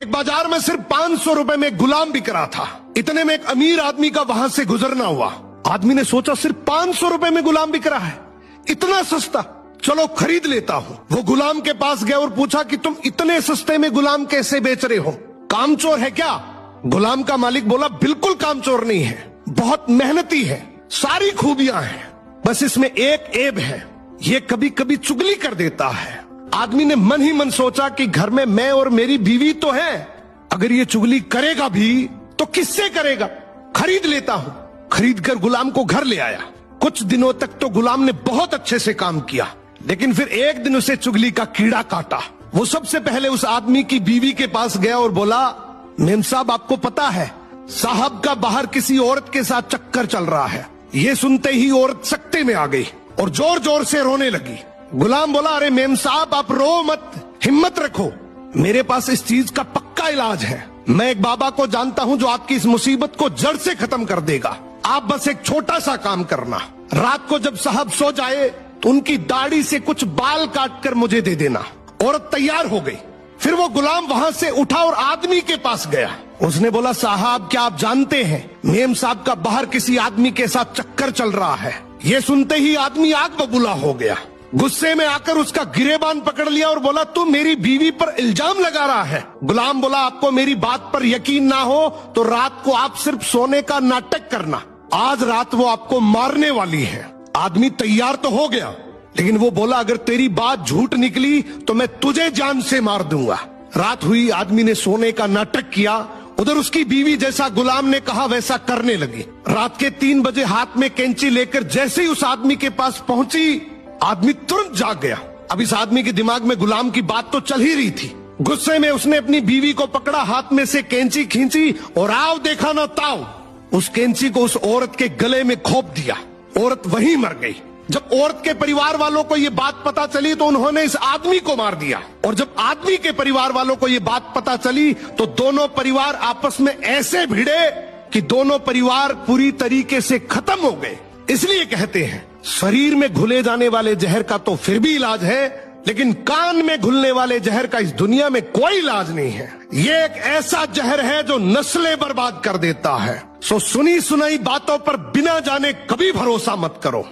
एक बाजार में सिर्फ 500 रुपए में गुलाम बिक रहा था। इतने में एक अमीर आदमी का वहां से गुजरना हुआ। आदमी ने सोचा सिर्फ 500 रुपए में गुलाम बिक रहा है, इतना सस्ता, चलो खरीद लेता हूँ। वो गुलाम के पास गया और पूछा कि तुम इतने सस्ते में गुलाम कैसे बेच रहे हो, कामचोर है क्या? गुलाम का मालिक बोला बिल्कुल कामचोर नहीं है, बहुत मेहनती है, सारी खूबियां हैं, बस इसमें एक ऐब है, ये कभी कभी चुगली कर देता है। आदमी ने मन ही मन सोचा कि घर में मैं और मेरी बीवी तो है, अगर ये चुगली करेगा भी तो किससे करेगा, खरीद लेता हूं। खरीद कर गुलाम को घर ले आया। कुछ दिनों तक तो गुलाम ने बहुत अच्छे से काम किया, लेकिन फिर एक दिन उसे चुगली का कीड़ा काटा। वो सबसे पहले उस आदमी की बीवी के पास गया और बोला, मेम साहब आपको पता है साहब का बाहर किसी औरत के साथ चक्कर चल रहा है। ये सुनते ही औरत सकते में आ गई और जोर जोर से रोने लगी। गुलाम बोला, अरे मेम साहब आप रो मत, हिम्मत रखो, मेरे पास इस चीज का पक्का इलाज है। मैं एक बाबा को जानता हूं जो आपकी इस मुसीबत को जड़ से खत्म कर देगा। आप बस एक छोटा सा काम करना, रात को जब साहब सो जाए तो उनकी दाढ़ी से कुछ बाल काट कर मुझे दे देना। औरत तैयार हो गई। फिर वो गुलाम वहां से उठा और आदमी के पास गया। उसने बोला, साहब क्या आप जानते हैं मेम साहब का बाहर किसी आदमी के साथ चक्कर चल रहा है। ये सुनते ही आदमी आग बबूला हो गया। गुस्से में आकर उसका गिरेबान पकड़ लिया और बोला, तू मेरी बीवी पर इल्जाम लगा रहा है। गुलाम बोला, आपको मेरी बात पर यकीन ना हो तो रात को आप सिर्फ सोने का नाटक करना, आज रात वो आपको मारने वाली है। आदमी तैयार तो हो गया, लेकिन वो बोला, अगर तेरी बात झूठ निकली तो मैं तुझे जान से मार दूंगा। रात हुई, आदमी ने सोने का नाटक किया। उधर उसकी बीवी जैसा गुलाम ने कहा वैसा करने लगी। रात के 3 बजे हाथ में कैंची लेकर जैसे ही उस आदमी के पास पहुंची, आदमी तुरंत जाग गया। अब इस आदमी के दिमाग में गुलाम की बात तो चल ही रही थी। गुस्से में उसने अपनी बीवी को पकड़ा, हाथ में से कैंची खींची और आओ देखा ना ताओ, उस कैंची को उस औरत के गले में घोंप दिया। औरत वहीं मर गई। जब औरत के परिवार वालों को ये बात पता चली तो उन्होंने इस आदमी को मार दिया, और जब आदमी के परिवार वालों को ये बात पता चली तो दोनों परिवार आपस में ऐसे भिड़े कि दोनों परिवार पूरी तरीके से खत्म हो गए। इसलिए कहते हैं शरीर में घुले जाने वाले जहर का तो फिर भी इलाज है, लेकिन कान में घुलने वाले जहर का इस दुनिया में कोई इलाज नहीं है। ये एक ऐसा जहर है जो नस्लें बर्बाद कर देता है। सो सुनी सुनाई बातों पर बिना जाने कभी भरोसा मत करो।